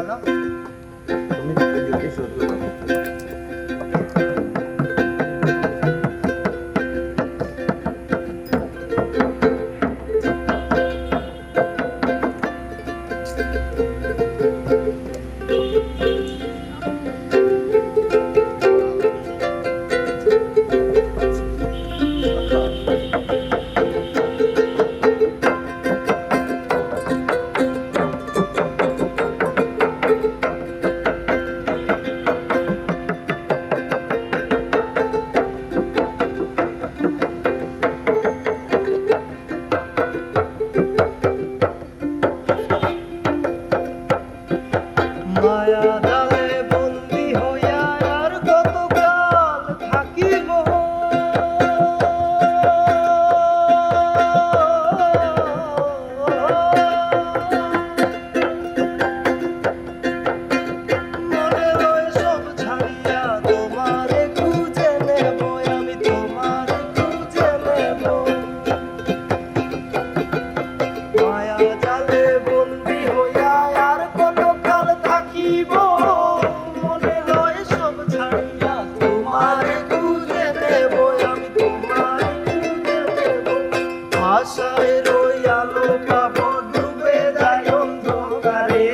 না তুমি এসো তো। মায়া জালে বন্দি হইয়া আর কতকাল থাকিব মনে হয় সব ছাড়িয়া তোমারে খুঁজে নেব আমি তোমারে খুঁজে নেব মায়া জালে বন্দি হইয়া আর কতকাল থাকিব মনে হয় সব ছাড়িয়া তোমারে খুঁজে নেব আমি তোমারে খুঁজে নেব আশায় রই আলো পাবো ডুবে যায় অন্ধকারে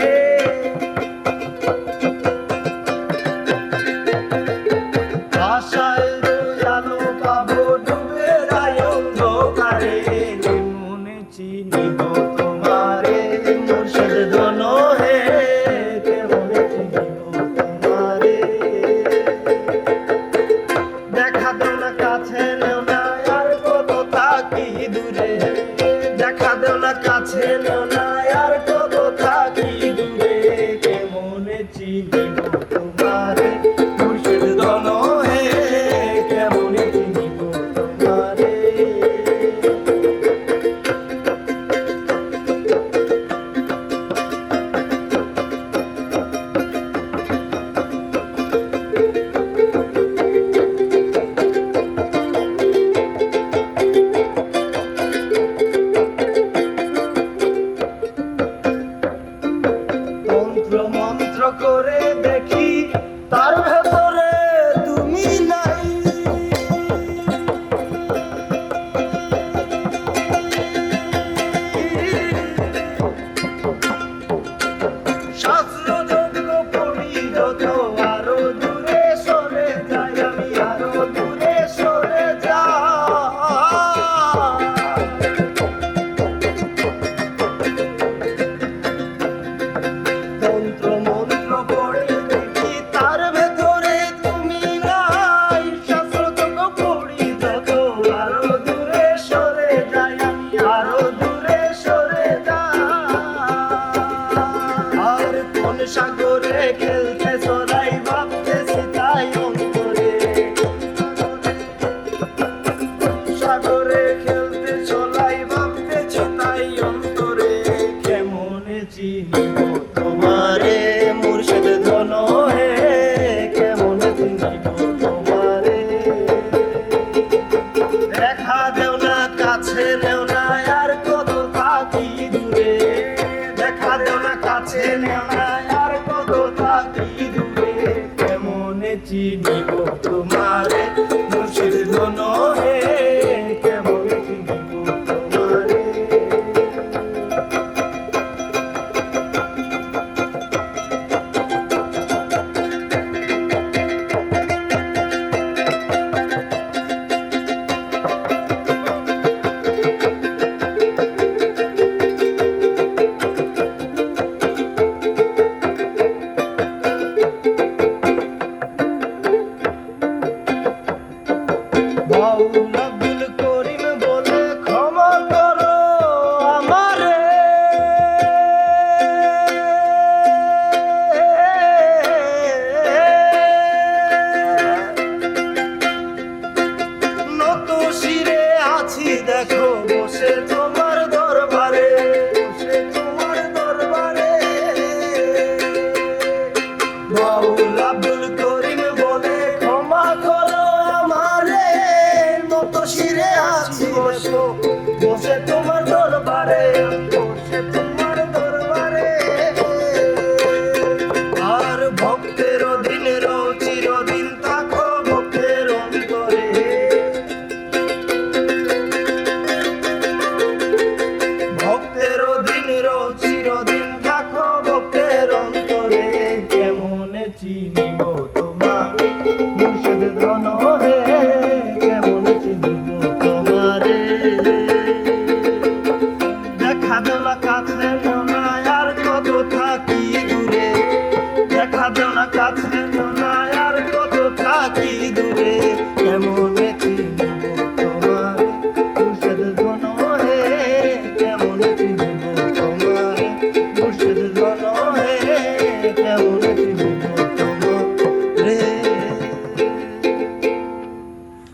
আশায় রই আলো পাবো ডুবে যায় অন্ধকারে মনে চিনিব তোমারে মুর্শিদ ধন হে কেমনে চিনিব তোমারে দেখা দেও না কাছে নেও না আর কত থাকি দূরে দেখা দেও না কাছে নেও না আর কত থাকি দূরে কেমনে চিনিব তোমারে মুর্শিদ ধন হে কেমনে চিনিব তোমারে তন্ত্র মন্ত্র করে দেখি তার ভেতরে তুমি নাই শাস্ত্র যজ্ঞ পড়ি যত আরো দূরে সরে যাই আমি আরো দূরে সরে যাই তন্ত্র মন্ত্র পড়ে দেখি তার ভেতরে তুমি নাই শাস্ত্র যজ্ঞ পড়ি যত আরো দূরে সরে যাই আমি আরো দূরে সরে যাই আর কোন সাগরে খেলতে সরাই ভাবতেছি তাই অন্তরে সাগরে খেলতে চলাই ভাবতেছি তাই অন্তরে কেমনে চিনিব তোমারে মুর্শিদ ধন হে কেমনে চিনিব তোমারে দেখা দেও না কাছে নেও না আর কত থাকি দূরে দেখা দেও না কাছে নেও না আর কত থাকি দূরে চিরদিন